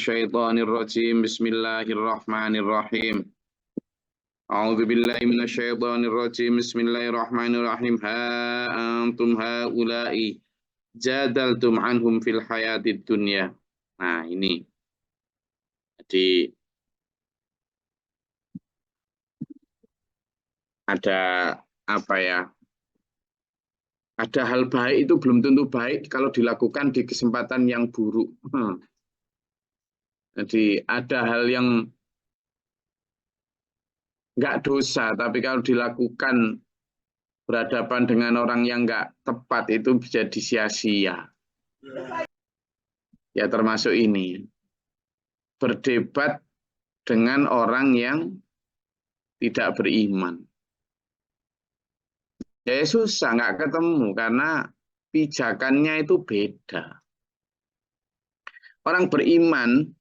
الشيطان الرجيم بسم الله الرحمن الرحيم أعوذ بالله من الشيطان الرجيم بسم الله الرحمن الرحيم ها أنتم هؤلاء جادلتم عنهم في الحياة الدنيا. Nah ini jadi ada apa ya, ada hal baik itu belum tentu baik kalau dilakukan di kesempatan yang buruk. Jadi ada hal yang nggak dosa, tapi kalau dilakukan berhadapan dengan orang yang nggak tepat itu bisa sia-sia. Ya termasuk ini, berdebat dengan orang yang tidak beriman. Ya susah, nggak ketemu karena pijakannya itu beda. Orang beriman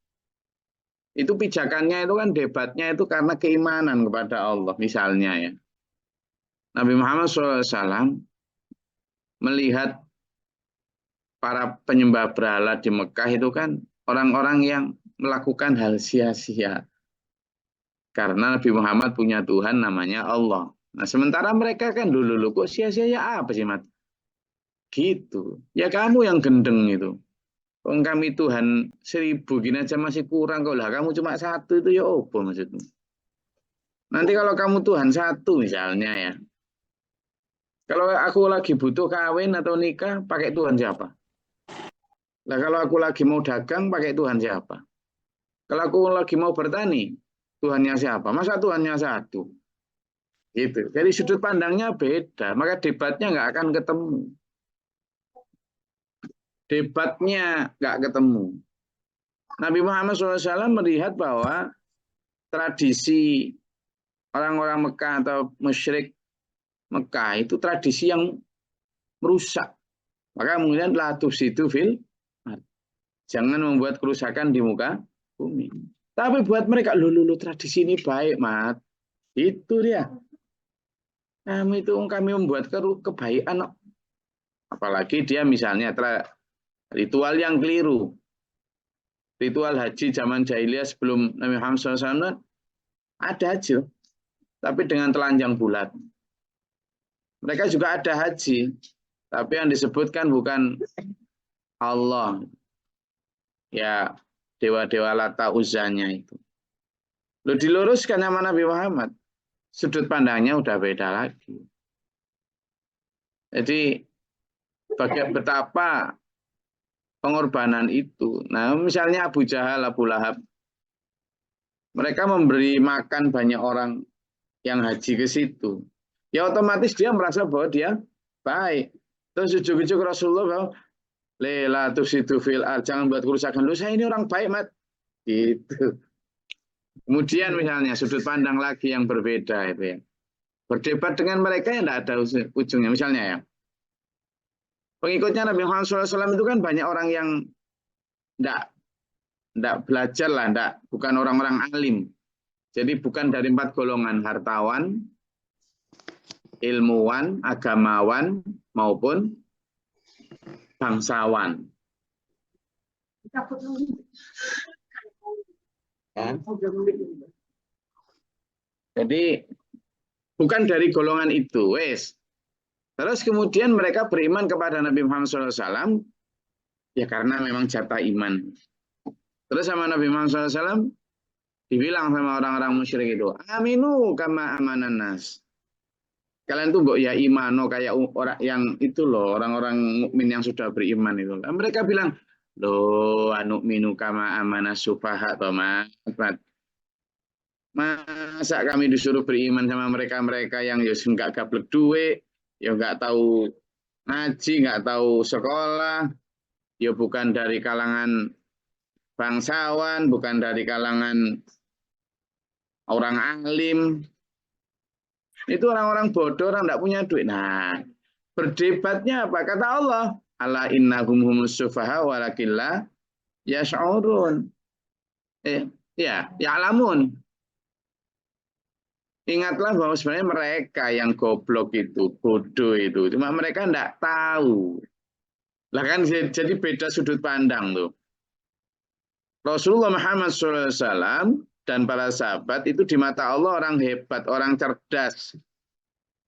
itu pijakannya itu kan debatnya itu karena keimanan kepada Allah misalnya ya. Nabi Muhammad SAW melihat para penyembah berhala di Mekah itu kan orang-orang yang melakukan hal sia-sia. Karena Nabi Muhammad punya Tuhan namanya Allah. Nah sementara mereka kan dulu kok sia-sia ya apa sih Mat? Gitu. Ya kamu yang gendeng itu. Kalau kami Tuhan 1000 gini aja masih kurang. Kalau lah kamu cuma 1 itu ya apa maksudmu? Nanti kalau kamu Tuhan 1 misalnya ya. Kalau aku lagi butuh kawin atau nikah, pakai Tuhan siapa? Nah kalau aku lagi mau dagang, pakai Tuhan siapa? Kalau aku lagi mau bertani, Tuhannya siapa? Masa Tuhannya 1? Gitu. Jadi sudut pandangnya beda, maka debatnya nggak akan ketemu. Debatnya nggak ketemu. Nabi Muhammad SAW melihat bahwa tradisi orang-orang Mekah atau musyrik Mekah itu tradisi yang merusak. Maka kemudian la tufsidu fil ardh. Jangan membuat kerusakan di muka bumi. Tapi buat mereka, lulu tradisi ini baik, Mat. Itu dia. Kami membuat kebaikan. Apalagi dia misalnya ritual yang keliru. Ritual haji zaman jahiliyah sebelum Nabi Muhammad SAW ada haji, tapi dengan telanjang bulat. Mereka juga ada haji, tapi yang disebutkan bukan Allah. Ya, dewa-dewa Lata Uzzanya itu. Lalu diluruskan sama Nabi Muhammad. Sudut pandangnya udah beda lagi. Jadi, betapa pengorbanan itu. Nah, misalnya Abu Jahal, Abu Lahab. Mereka memberi makan banyak orang yang haji ke situ. Ya otomatis dia merasa bahwa dia baik. Terus ujuk-ujuk Rasulullah bahwa Lela tusidu fil ardh, jangan buat kerusakan. Lu saya ini orang baik, Mat. Gitu. Kemudian misalnya sudut pandang lagi yang berbeda itu ya. Berdebat dengan mereka yang tidak ada ujungnya. Misalnya ya. Pengikutnya Nabi Muhammad SAW itu kan banyak orang yang tidak belajar lah, bukan orang-orang alim. Jadi bukan dari 4 golongan, hartawan, ilmuwan, agamawan, maupun bangsawan. Ya. Jadi bukan dari golongan itu, wes. Terus kemudian mereka beriman kepada Nabi Muhammad SAW, ya karena memang jatah iman. Terus sama Nabi Muhammad SAW dibilang sama orang-orang musyrik itu, aminu kama amanan nas. Kalian tuh mbok ya imano kayak orang yang itu loh, orang-orang mukmin yang sudah beriman itu. Dan mereka bilang, loh anu minu kama amanas sufaha tomat. Masa kami disuruh beriman sama mereka-mereka yang ya nggak gablek duit, ya nggak tahu ngaji, nggak tahu sekolah, ya bukan dari kalangan bangsawan, bukan dari kalangan orang alim. Itu orang-orang bodoh, orang tidak punya duit. Nah, berdebatnya apa? Kata Allah, ala innahum humus sufaha walakin la yash'urun. Ya alamun. Ingatlah bahwa sebenarnya mereka yang goblok itu, bodoh itu, cuma mereka tidak tahu. Lah kan jadi beda sudut pandang tuh. Rasulullah Muhammad SAW dan para sahabat itu di mata Allah orang hebat, orang cerdas,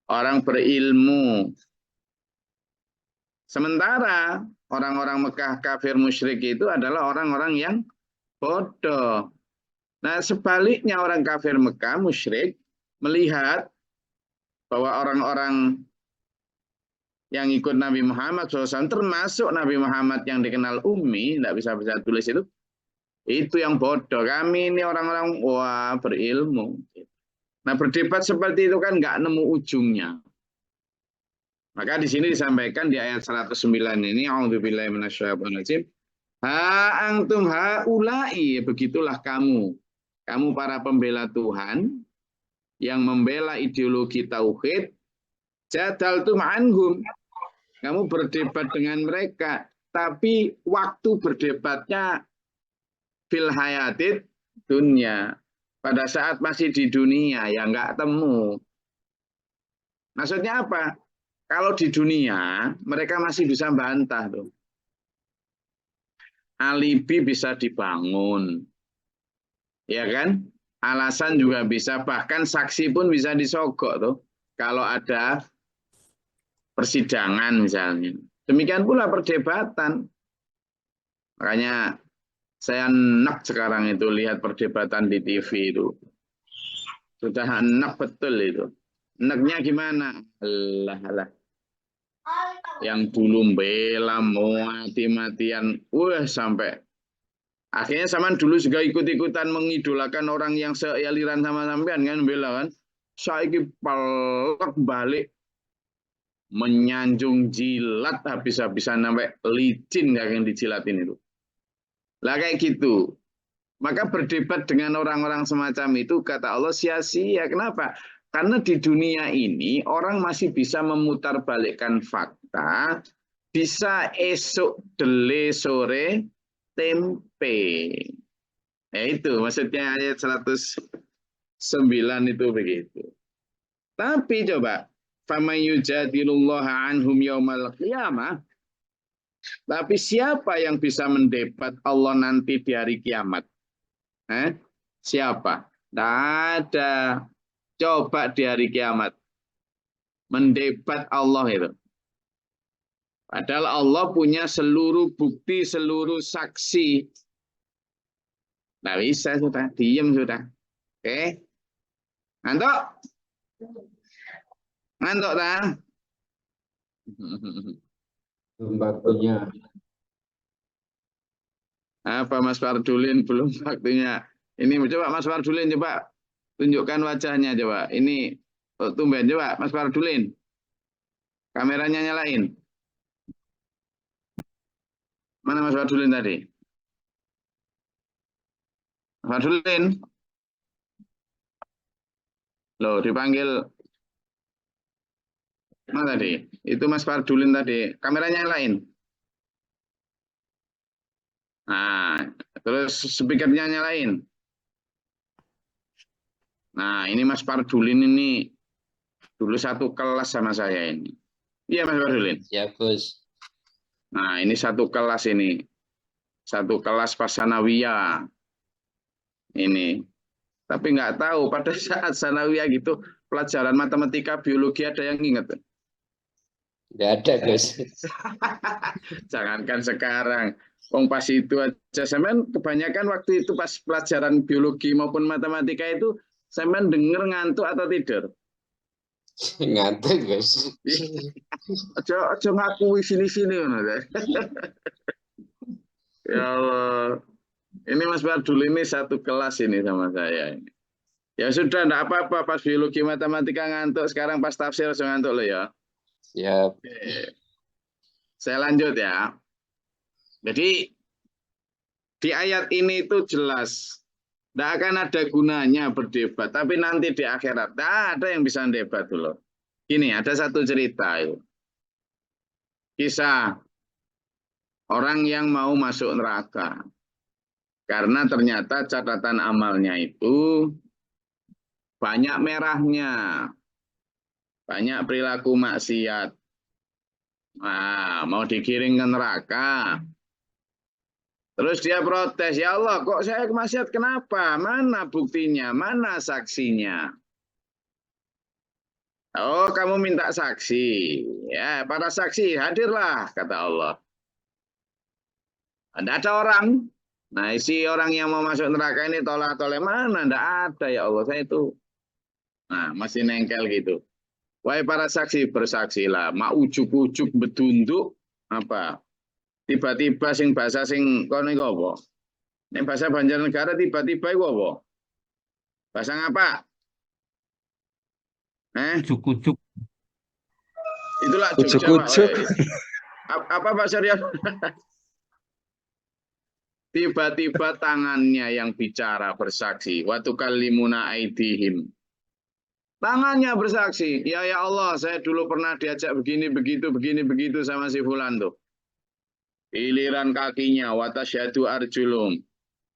orang berilmu. Sementara orang-orang Mekah kafir musyrik itu adalah orang-orang yang bodoh. Nah, sebaliknya orang kafir Mekah musyrik melihat bahwa orang-orang yang ikut Nabi Muhammad SAW, termasuk Nabi Muhammad yang dikenal ummi, tidak bisa tulis itu yang bodoh. Kami ini orang-orang wah berilmu. Nah, berdebat seperti itu kan nggak nemu ujungnya. Maka di sini disampaikan di ayat 109 ini, a'udzubillahi minasyaitonirrajim. Ha antum haula'i, begitulah kamu. Kamu para pembela Tuhan yang membela ideologi tauhid, jadaltum anhum. Kamu berdebat dengan mereka, tapi waktu berdebatnya fil hayatid dunia. Pada saat masih di dunia ya nggak temu. Maksudnya apa? Kalau di dunia mereka masih bisa bantah tuh. Alibi bisa dibangun. Ya kan? Alasan juga bisa, bahkan saksi pun bisa disogok tuh. Kalau ada persidangan misalnya. Demikian pula perdebatan. Makanya saya enak sekarang itu lihat perdebatan di TV itu. Sudah enak betul itu. Enaknya gimana? Allah Allah. Yang dulu bela mau mati-matian. Sampai. Akhirnya zaman dulu juga ikut-ikutan mengidolakan orang yang sealiran sama sampean kan bela kan. Saya pelak balik menyanjung jilat habis-habisan sampai licin yang dijilatin itu. Lah kayak gitu. Maka berdebat dengan orang-orang semacam itu kata Allah sia-sia. Kenapa? Karena di dunia ini orang masih bisa memutarbalikkan fakta, bisa esok dele sore tempe. Ya itu maksudnya ayat 109 itu begitu. Tapi coba faman yujadilullaha anhum yaumal qiyamah. Tapi siapa yang bisa mendebat Allah nanti di hari kiamat? Siapa? Tidak ada. Coba di hari kiamat. Mendebat Allah itu. Padahal Allah punya seluruh bukti, seluruh saksi. Tidak bisa sudah. Diam sudah. Oke. Ngantuk? Ngantuk tak? Waktunya. Apa Mas Fardulin belum waktunya? Ini coba Mas Fardulin coba tunjukkan wajahnya coba. Ini tumben coba Mas Fardulin. Kameranya nyalain. Mana Mas Fardulin tadi? Mas Fardulin. Loh, dipanggil mana tadi? Itu Mas Fardulin tadi. Kameranya nyalain. Nah, terus speakernya nyalain. Nah, ini Mas Fardulin ini dulu satu kelas sama saya ini. Iya Mas Fardulin. Ya, Gus. Nah, ini satu kelas ini. Satu kelas pas sanawiyah. Ini. Tapi nggak tahu pada saat sanawiyah gitu, pelajaran matematika, biologi ada yang ingat? Tidak ada, Gus. Jangankan sekarang. Wong pas itu aja, sampean kebanyakan waktu itu pas pelajaran biologi maupun matematika itu, sampean denger ngantuk atau tidur? Ngantuk, Gus. Aja ngakui sini-sini. Ya Allah. Ini Mas Bardul ini satu kelas ini sama saya ini. Ya sudah, enggak apa-apa pas biologi matematika ngantuk, sekarang pas tafsir langsung ngantuk loh ya. Siap. Oke. Saya lanjut ya. Jadi di ayat ini itu jelas tidak akan ada gunanya berdebat, tapi nanti di akhirat tidak ada yang bisa debat dulu. Ini ada satu cerita itu. Kisah orang yang mau masuk neraka. Karena ternyata catatan amalnya itu banyak merahnya. Banyak perilaku maksiat. Nah, mau digiring ke neraka. Terus dia protes, ya Allah, kok saya maksiat kenapa? Mana buktinya? Mana saksinya? Oh, kamu minta saksi. Ya, para saksi hadirlah, kata Allah. Ada orang. Nah, isi orang yang mau masuk neraka ini tolak-tolak mana? Tidak ada ya Allah. Saya itu. Nah, masih nengkel gitu. Wahai para saksi, bersaksilah. Mau ujuk-ujuk betunduk apa? Tiba-tiba sing bahasa sing kono iku apa? Nek bahasa Banjarnegara tiba-tiba iku apa? Bahasa ngapa? Ujuk-ujuk. Itulah Jogja, Pak. Ujuk-ujuk. Apa Pak Surya? Tiba-tiba tangannya yang bicara bersaksi. Wa tukallimuna aidihim. Tangannya bersaksi. Ya Allah, saya dulu pernah diajak begini begitu sama si fulan tuh. Giliran kakinya wa tasyhadu arjulum.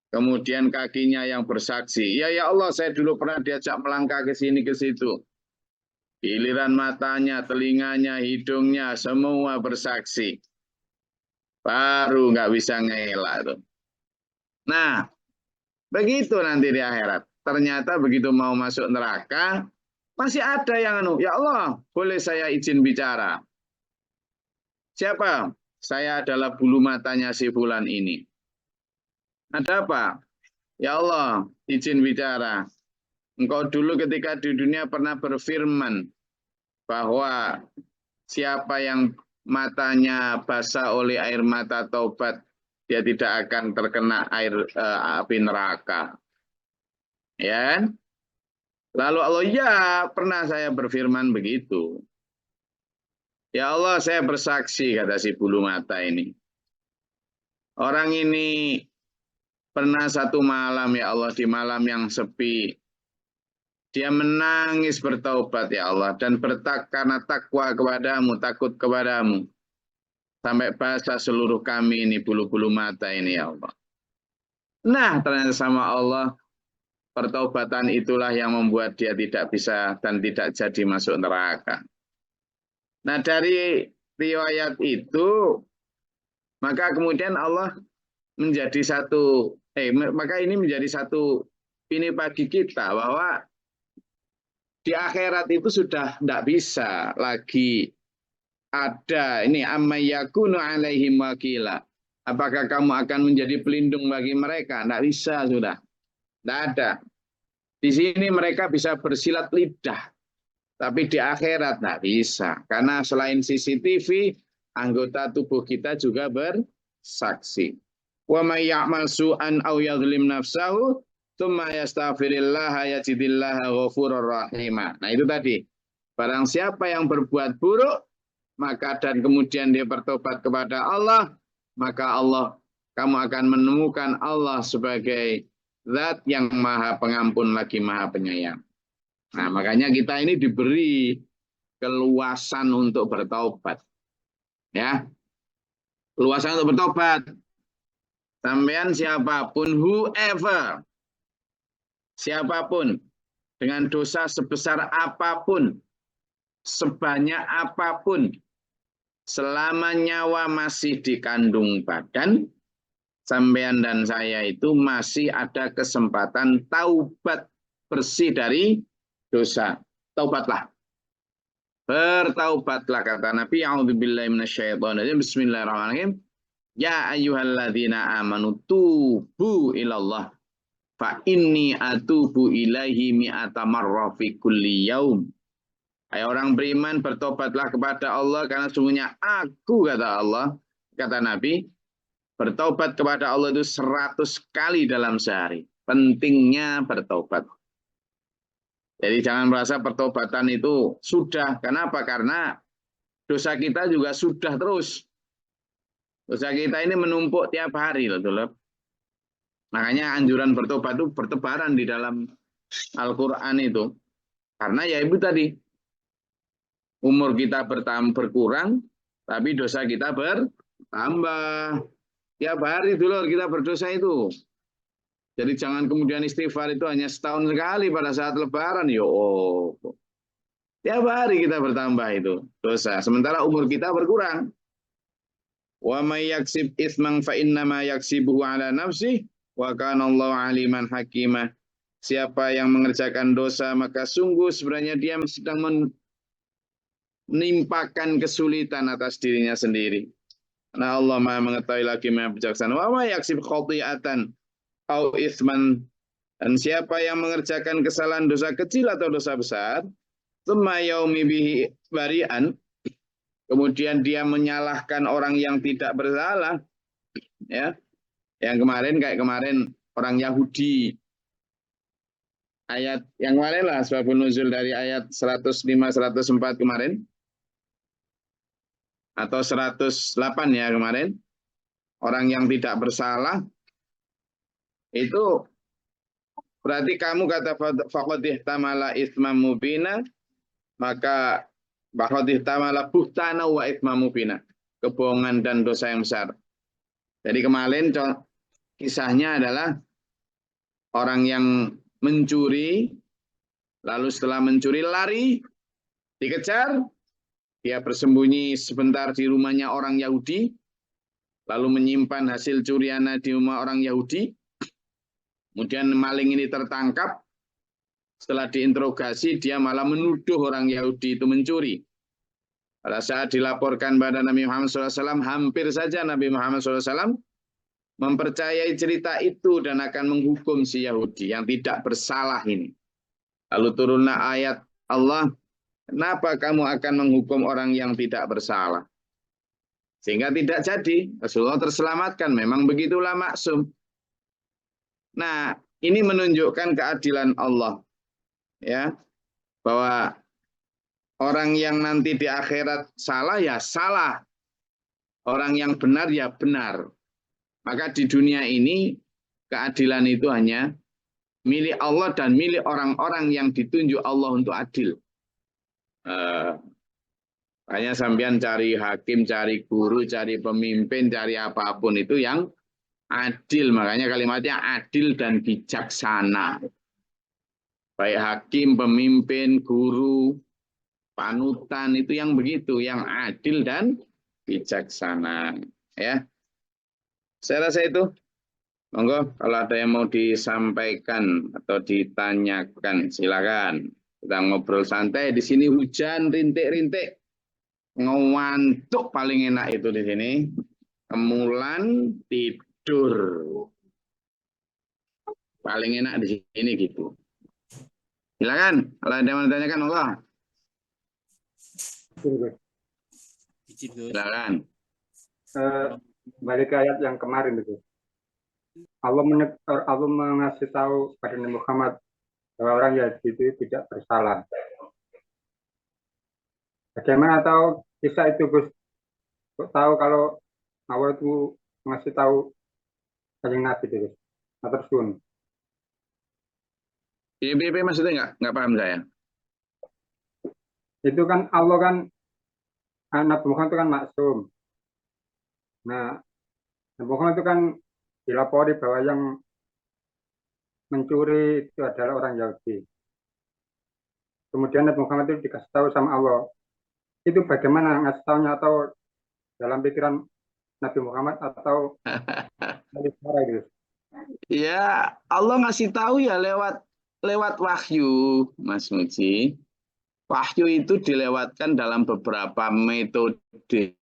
Kemudian kakinya yang bersaksi. Ya Allah, saya dulu pernah diajak melangkah ke sini ke situ. Giliran matanya, telinganya, hidungnya semua bersaksi. Baru nggak bisa ngelak tuh. Nah, begitu nanti di akhirat. Ternyata begitu mau masuk neraka, masih ada yang ya Allah, boleh saya izin bicara. Siapa? Saya adalah bulu matanya si fulan ini. Ada apa? Ya Allah, izin bicara. Engkau dulu ketika di dunia pernah berfirman bahwa siapa yang matanya basah oleh air mata taubat, dia tidak akan terkena api neraka. Ya. Lalu Allah, ya pernah saya berfirman begitu. Ya Allah, saya bersaksi, kata si bulu mata ini. Orang ini pernah satu malam, ya Allah, di malam yang sepi. Dia menangis bertaubat, ya Allah. Dan karena takwa kepadamu, takut kepadamu. Sampai basah seluruh kami ini, bulu-bulu mata ini, ya Allah. Nah, ternyata sama Allah, pertaubatan itulah yang membuat dia tidak bisa dan tidak jadi masuk neraka. Nah, dari riwayat itu, maka kemudian Allah menjadi satu, maka ini menjadi satu ini bagi kita bahwa di akhirat itu sudah tidak bisa lagi ada ini ammayakunu alaihim wakila. Apakah kamu akan menjadi pelindung bagi mereka? Tidak bisa sudah. Tidak ada. Di sini mereka bisa bersilat lidah. Tapi di akhirat tidak bisa. Karena selain CCTV, anggota tubuh kita juga bersaksi. Wa may ya'mal su'an aw yadhlim nafsahu tsumma yastaghfirullah yajidillaha ghafurur rahima. Nah itu tadi. Barang siapa yang berbuat buruk, maka dan kemudian dia bertobat kepada Allah, maka Allah, kamu akan menemukan Allah sebagai zat yang maha pengampun lagi maha penyayang. Nah, makanya kita ini diberi keluasan untuk bertobat. Ya. Keluasan untuk bertobat. Sampean siapapun, whoever. Siapapun. Dengan dosa sebesar apapun. Sebanyak apapun. Selama nyawa masih di kandung badan, sampean dan saya itu masih ada kesempatan taubat bersih dari dosa. Taubatlah. Bertaubatlah kata Nabi. A'udzubillahi minasyaitonirrajim. Bismillahirrahmanirrahim. Ya ayyuhalladzina amanu tubu ilallah. Fa inni atubu ilaihi mi'ata marrah fi kulli yaum. Hai orang beriman, bertobatlah kepada Allah karena sungguhnya aku, kata Allah, kata Nabi, bertobat kepada Allah itu 100 kali dalam sehari. Pentingnya bertobat. Jadi jangan merasa pertobatan itu sudah. Kenapa? Karena dosa kita juga sudah terus. Dosa kita ini menumpuk tiap hari. Loh. Makanya anjuran bertobat itu bertebaran di dalam Al-Quran itu. Karena ya ibu tadi, umur kita berkurang, tapi dosa kita bertambah. Tiap hari dulu kita berdosa itu. Jadi jangan kemudian istighfar itu hanya setahun sekali pada saat lebaran. Tiap hari kita bertambah itu dosa. Sementara umur kita berkurang. Wa may yaksib itsman fa innama yaksibuhu ala nafsih wa kana Allahu aliman hakimah. Siapa yang mengerjakan dosa maka sungguh sebenarnya dia sedang menimpakan kesulitan atas dirinya sendiri. Nah Allah Maha mengetahui lagi Maha bijaksana. Wa may yaksib khati'atan au itsman, dan siapa yang mengerjakan kesalahan dosa kecil atau dosa besar, tsumma yaumi bihi bari'an, kemudian dia menyalahkan orang yang tidak bersalah, ya. Yang kemarin kayak kemarin orang Yahudi. Ayat yang kemarin lah sebabun nuzul dari ayat 105 104 kemarin. Atau 108 ya kemarin. Orang yang tidak bersalah itu berarti kamu kata faqad ihtamala itsman mubina, maka faqad ihtamala buhtana wa itsman mubina, kebohongan dan dosa yang besar. Jadi kemarin kisahnya adalah orang yang mencuri, lalu setelah mencuri lari, dikejar, dia bersembunyi sebentar di rumahnya orang Yahudi, lalu menyimpan hasil curiannya di rumah orang Yahudi. Kemudian maling ini tertangkap, setelah diinterogasi dia malah menuduh orang Yahudi itu mencuri. Pada saat dilaporkan pada Nabi Muhammad SAW, hampir saja Nabi Muhammad SAW mempercayai cerita itu dan akan menghukum si Yahudi yang tidak bersalah ini. Lalu turunlah ayat Allah, kenapa kamu akan menghukum orang yang tidak bersalah? Sehingga tidak jadi, Rasulullah terselamatkan, memang begitulah maksum. Nah, ini menunjukkan keadilan Allah, ya, bahwa orang yang nanti di akhirat salah ya salah, orang yang benar ya benar. Maka di dunia ini keadilan itu hanya milik Allah dan milik orang-orang yang ditunjuk Allah untuk adil. Hanya sampean cari hakim, cari guru, cari pemimpin, cari apapun itu yang adil. Makanya kalimatnya adil dan bijaksana. Baik hakim, pemimpin, guru, panutan itu yang begitu, yang adil dan bijaksana. Ya. Saya rasa itu, monggo kalau ada yang mau disampaikan atau ditanyakan, silakan. Kita ngobrol santai di sini, hujan rintik-rintik, ngantuk paling enak itu di sini. Kemulan tidur, paling enak di sini gitu. Silakan, kalau ada yang mau ditanyakan, monggo. Silakan. Balik ke ayat yang kemarin itu. Allah mengasih tahu pada Nabi Muhammad bahwa orang Yahudi itu tidak bersalah. Bagaimana tahu kisah itu, Gus? Kok tahu kalau Allah itu mengasih tahu Kanjeng Nabi itu, Gus? Matur suwun. BBB maksudnya nggak paham saya. Itu kan Allah kan, Nabi Muhammad itu kan maksum. Nah, Nabi Muhammad itu kan dilapori bahwa yang mencuri itu adalah orang Yahudi. Kemudian Nabi Muhammad itu dikasih tahu sama Allah. Itu bagaimana ngasih tahunya, atau dalam pikiran Nabi Muhammad atau dari suara itu? Ya, Allah ngasih tahu ya lewat wahyu, Mas Muji. Wahyu itu dilewatkan dalam beberapa metode.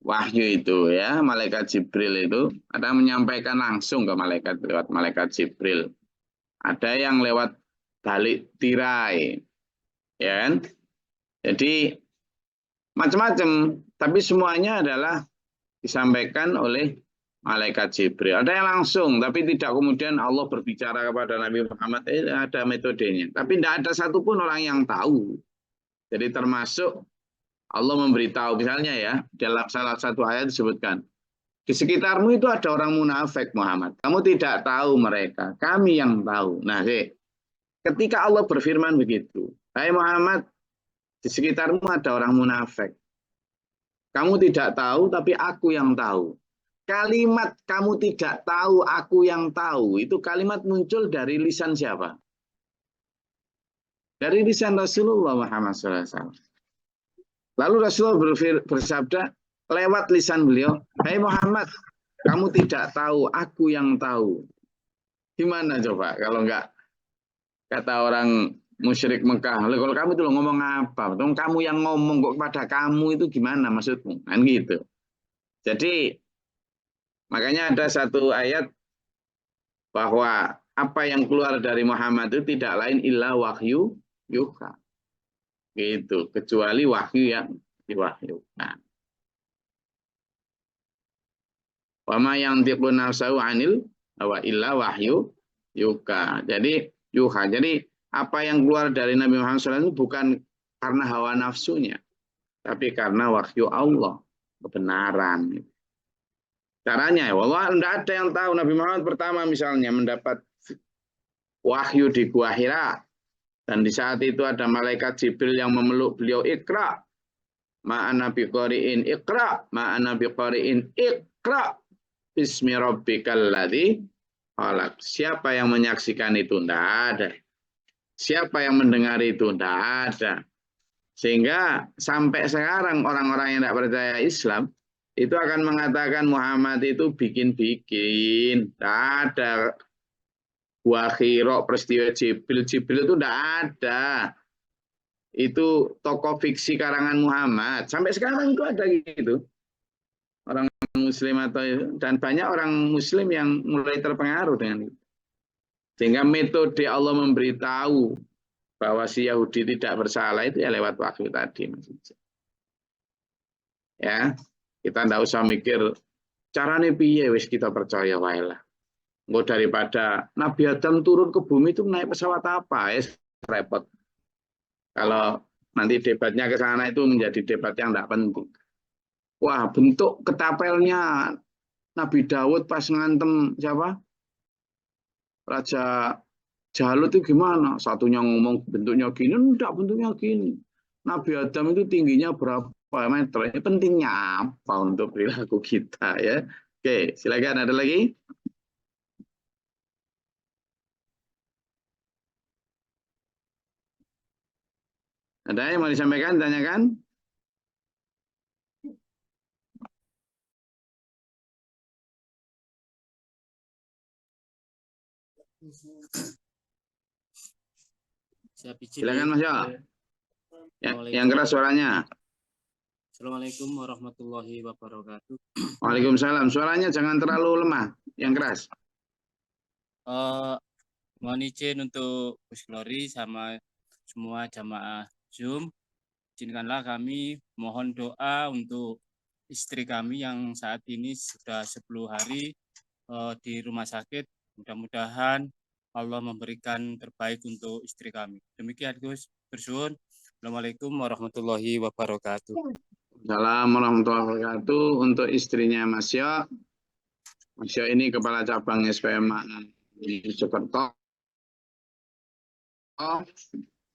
Wahyu itu ya, malaikat Jibril itu ada yang menyampaikan langsung ke malaikat lewat malaikat Jibril. Ada yang lewat balik tirai. Ya kan? Jadi macam-macam, tapi semuanya adalah disampaikan oleh malaikat Jibril. Ada yang langsung, tapi tidak kemudian Allah berbicara kepada Nabi Muhammad. Ada metodenya. Tapi tidak ada satupun orang yang tahu. Jadi termasuk Allah memberitahu, misalnya ya, dalam salah satu ayat disebutkan, di sekitarmu itu ada orang munafik Muhammad. Kamu tidak tahu mereka, kami yang tahu. Nah, ketika Allah berfirman begitu, hai Muhammad, di sekitarmu ada orang munafik. Kamu tidak tahu, tapi aku yang tahu. Kalimat kamu tidak tahu, aku yang tahu, itu kalimat muncul dari lisan siapa? Dari lisan Rasulullah Muhammad SAW. Lalu Rasulullah bersabda, lewat lisan beliau, "Hai Muhammad, kamu tidak tahu, aku yang tahu." Gimana coba kalau enggak kata orang musyrik Mekah, "Loh, kalau kamu itu lo ngomong apa? Kamu yang ngomong kok kepada kamu itu gimana maksudmu?" Kan gitu. Jadi makanya ada satu ayat bahwa apa yang keluar dari Muhammad itu tidak lain illa wahyu yuha. Gitu, kecuali wahyu yang diwahyukan. Wama yang tiqun nafsahu anil wa illa wahyu yuka. Jadi yuha. Jadi apa yang keluar dari Nabi Muhammad SAW itu bukan karena hawa nafsunya, tapi karena wahyu Allah, kebenaran. Caranya, wallah tidak ada yang tahu. Nabi Muhammad pertama misalnya mendapat wahyu di Gua Hira, dan di saat itu ada malaikat Jibril yang memeluk beliau, "Iqra, ma'ana biqari'in, Iqra, ma'ana biqari'in, Iqra, bismi rabbikal ladzi khalaq." Siapa yang menyaksikan itu? Tidak ada. Siapa yang mendengar itu? Tidak ada. Sehingga sampai sekarang orang-orang yang tidak percaya Islam itu akan mengatakan Muhammad itu bikin-bikin. Tidak ada Wakhiro, peristiwa Jibril. Jibril itu tidak ada. Itu tokoh fiksi karangan Muhammad. Sampai sekarang itu ada gitu. Orang Muslim dan banyak orang Muslim yang mulai terpengaruh dengan itu. Sehingga metode Allah memberitahu bahwa si Yahudi tidak bersalah itu ya lewat wahyu tadi. Ya, kita tidak usah mikir caranya piye, wis kita percaya wae lah. Enggak daripada Nabi Adam turun ke bumi itu naik pesawat apa, ya repot. Kalau nanti debatnya ke sana itu menjadi debat yang tidak penting. Wah, bentuk ketapelnya Nabi Daud pas ngantem siapa? Raja Jalut itu gimana? Satunya ngomong bentuknya gini, enggak bentuknya gini. Nabi Adam itu tingginya berapa meter? Ini pentingnya apa untuk perilaku kita ya? Oke, silakan ada lagi? Ada yang mau disampaikan, tanyakan? Silakan Mas Yo. Ya, yang keras suaranya. Assalamualaikum warahmatullahi wabarakatuh. Waalaikumsalam. Suaranya jangan terlalu lemah, yang keras. Mohon izin untuk Gus Glory sama semua jamaah Zoom. Izinkanlah kami mohon doa untuk istri kami yang saat ini sudah 10 hari di rumah sakit. Mudah-mudahan Allah memberikan terbaik untuk istri kami. Demikian Gus. Bersuhun. Assalamualaikum warahmatullahi wabarakatuh. Assalamualaikum warahmatullahi wabarakatuh. Untuk istrinya Mas Yo. Mas Yo ini kepala cabang SPMA di Jakarta.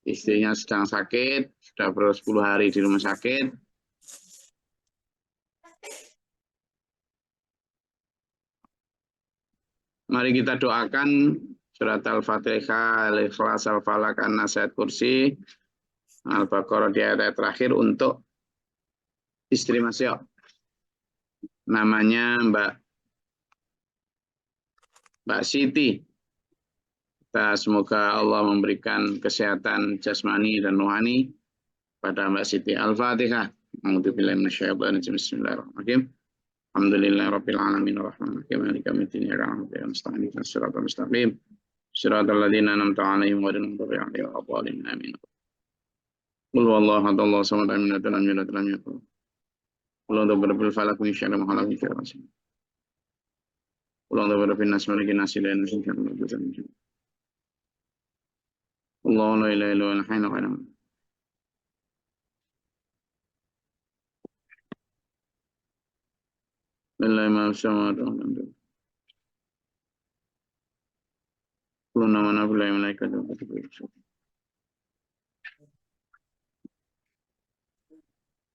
Istrinya sedang sakit, sudah ber-10 hari di rumah sakit. Mari kita doakan surat Al-Fatihah, Al-Ikhlas, Al-Falaq, An-Nas, Ayat Kursi, Al-Baqarah di ayat terakhir untuk istri Mas Yo. Namanya Mbak Siti. Kita semoga Allah memberikan kesehatan jasmani dan rohani pada Mbak Siti. Al-Fatihah. A'udzubillahi minasyaitonir Bismillahirrahmanirrahim. Alhamdulillahirabbil alamin arrahmanirrahim maliki yaumiddin iyyaka na'budu wa iyyaka nasta'in ihdinas siratal mustaqim siratal ladzina an'amta 'alaihim ghairil maghdubi 'alaihim waladdallin amin. Qul huwallahu ahad Allahu samad lam yalid walam yulad walam yakul lahu kufuwan ahad. Qul a'udzu birabbil falaq min syarri ma khalaq min syarri ghasiqin. Qul a'udzu birabbin nas malikin nas ilahin nas min syarri ma khalaq. Allahu la ilaha illa huwal hayyul qayyum. Lillahi ma fis samawati wa ma fil ardi. Kullu man billahi malaikatu wa kutubihi.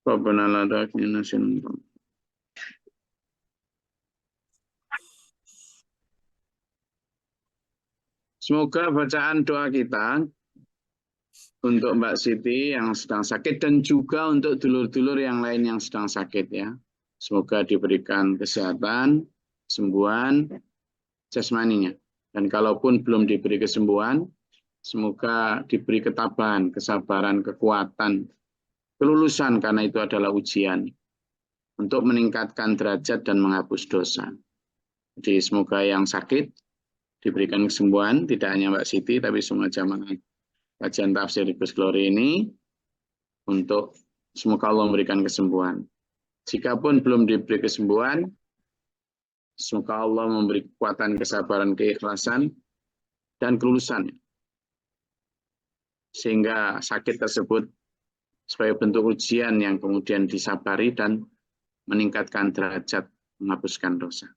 Rabbana la tu'akhidhna in nasina. Semoga bacaan doa kita untuk Mbak Siti yang sedang sakit dan juga untuk dulur-dulur yang lain yang sedang sakit ya. Semoga diberikan kesehatan, kesembuhan jasmaninya. Dan kalaupun belum diberi kesembuhan, semoga diberi ketabahan, kesabaran, kekuatan, kelulusan, karena itu adalah ujian untuk meningkatkan derajat dan menghapus dosa. Jadi semoga yang sakit diberikan kesembuhan, tidak hanya Mbak Siti, tapi semua jamaah kajian tafsir Gus Glory ini, untuk semoga Allah memberikan kesembuhan. Jikapun belum diberi kesembuhan, semoga Allah memberi kekuatan, kesabaran, keikhlasan, dan kelulusan. Sehingga sakit tersebut sebagai bentuk ujian yang kemudian disabari dan meningkatkan derajat, menghapuskan dosa.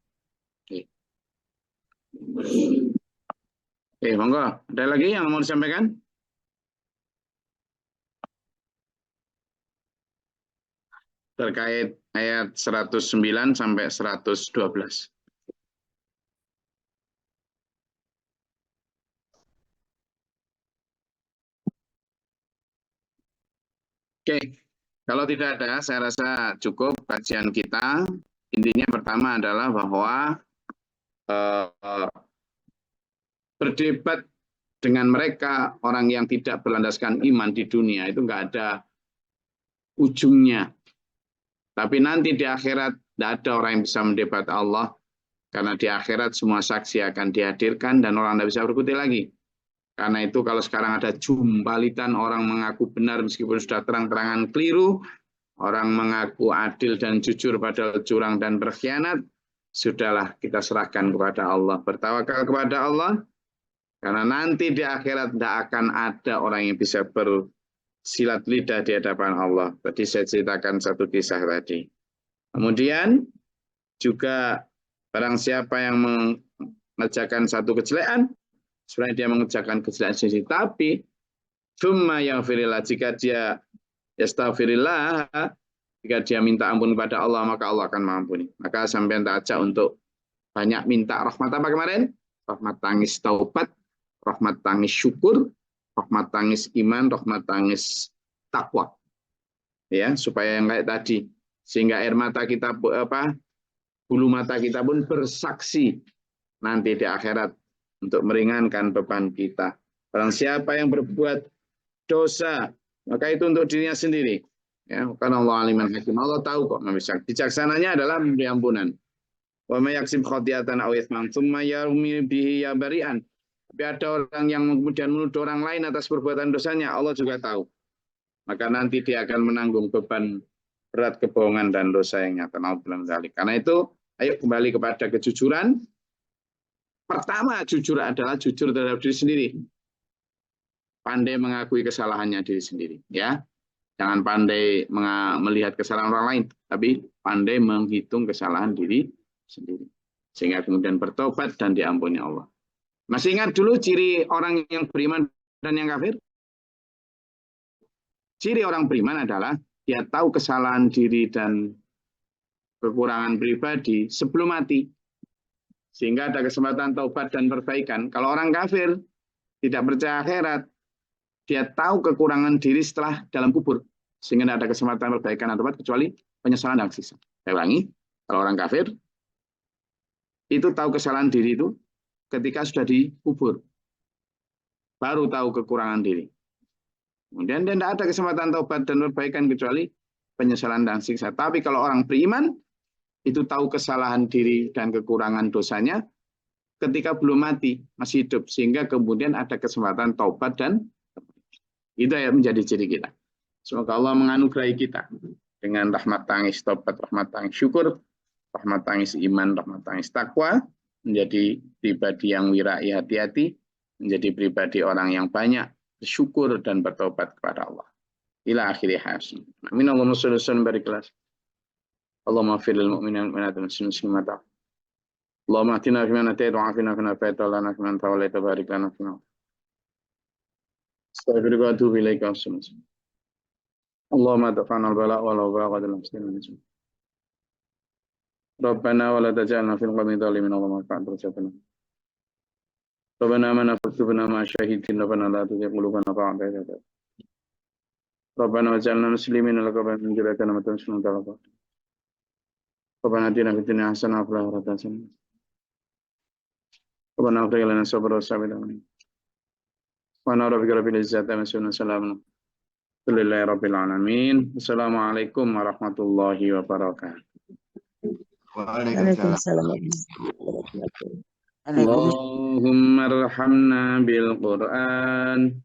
Oke, monggo. Ada lagi yang mau disampaikan? Terkait ayat 109 sampai 112. Oke, kalau tidak ada, saya rasa cukup kajian kita. Intinya pertama adalah bahwa berdebat dengan mereka, orang yang tidak berlandaskan iman di dunia, itu nggak ada ujungnya. Tapi nanti di akhirat tidak ada orang yang bisa mendebat Allah, karena di akhirat semua saksi akan dihadirkan dan orang tidak bisa berkutik lagi. Karena itu kalau sekarang ada jumpalitan orang mengaku benar meskipun sudah terang-terangan keliru, orang mengaku adil dan jujur padahal curang dan berkhianat, sudahlah kita serahkan kepada Allah, bertawakal kepada Allah, karena nanti di akhirat tidak akan ada orang yang bisa bersilat lidah di hadapan Allah. Tadi saya ceritakan satu kisah tadi. Kemudian juga barang siapa yang mengerjakan satu kejelekan, sebenarnya dia mengerjakan kejelekan sendiri, tapi summa yaghfirillah, jika dia yastaghfirillah, jika dia minta ampun kepada Allah, maka Allah akan mengampuni. Maka sampai tak ajak untuk banyak minta rahmat apa kemarin? Rahmat tangis taubat, rahmat tangis syukur, rahmat tangis iman, rahmat tangis takwa. Ya, supaya yang kayak tadi, sehingga air mata kita bulu mata kita pun bersaksi nanti di akhirat untuk meringankan beban kita. Barang siapa yang berbuat dosa, maka itu untuk dirinya sendiri. Ya, karena Allah aliman hakim. Allah tahu kok, bijaksananya adalah memberi ampunan. Wa may yaksib khati'atan aw itsman tsumma yarmi bihi ya bari'an. Tapi ada orang yang kemudian menuduh orang lain atas perbuatan dosanya, Allah juga tahu. Maka nanti dia akan menanggung beban berat kebohongan dan dosa yang nyata. Karena itu, ayo kembali kepada kejujuran. Pertama, jujur adalah jujur terhadap diri sendiri. Pandai mengakui kesalahannya diri sendiri. Ya, jangan pandai melihat kesalahan orang lain, tapi pandai menghitung kesalahan diri sendiri. Sehingga kemudian bertobat dan diampuni Allah. Masih ingat dulu ciri orang yang beriman dan yang kafir? Ciri orang beriman adalah dia tahu kesalahan diri dan kekurangan pribadi sebelum mati. Sehingga ada kesempatan taubat dan perbaikan. Kalau orang kafir tidak percaya akhirat, dia tahu kekurangan diri setelah dalam kubur. Sehingga tidak ada kesempatan perbaikan atau taubat kecuali penyesalan dan siksa. Saya ulangi, kalau orang kafir itu tahu kesalahan diri itu ketika sudah dikubur. Baru tahu kekurangan diri. Kemudian dia tidak ada kesempatan taubat dan perbaikan kecuali penyesalan dan siksa. Tapi kalau orang beriman, itu tahu kesalahan diri dan kekurangan dosanya ketika belum mati, masih hidup. Sehingga kemudian ada kesempatan taubat dan itu yang menjadi ciri kita. Semoga Allah menganugerahi kita dengan rahmat tangis taubat, rahmat tangis syukur, rahmat tangis iman, rahmat tangis takwa, menjadi pribadi yang wirai hati-hati, menjadi pribadi orang yang banyak bersyukur dan bertobat kepada Allah. Ila akhiri hasil. Amin. Allahumma sholli wa sallim barik kelas. Allahumma fil lil mu'minin wal mu'minat muslimat. Allahumma atina fi man atayta wa afina fi man afayta wa lana fi man tawallaita barik lana fi man. Astaghfiruka wa atubu ilaika. Allahumma tafa'na al-bala' wa la ba'd al-muslimin. Rabbana wa la taj'alna fil qawmi dhalimin. Allahumma fa'al rabbana. Rabbana man afaktubna ma syahidin rabbana la tuzigh qulubana ba'da idh hadaytana. Rabbana waj'alna muslimin laka wa min dhurriyyatina ummatan muslimatan. Rabbana atina fid dunya hasanah wa fil akhirati hasanah. Rabbana afrigh lana sabra wa sabila. Wa ana rabbika rabbil izzati amma yasifun. Salamun alhamdulillahi rabbil alamin. Assalamualaikum warahmatullahi wabarakatuh. Waalaikumsalam warahmatullahi wabarakatuh. Allahumma arhamna bil Qur'an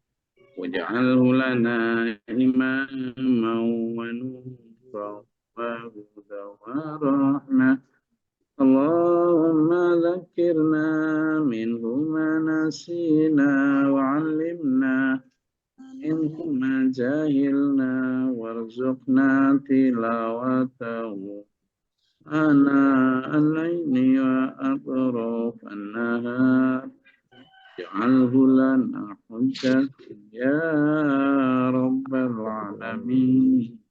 waj'alhu lana imaman wa nuran wa hudan wa rahmah. Allahumma dhakkirna minhu ma nasina wa 'allimna minhu ma jahilna warzuqna tilawatahu ana al-laili wa atraf an-nahar ja'alhu lana hujjatan ya rabbal alamin.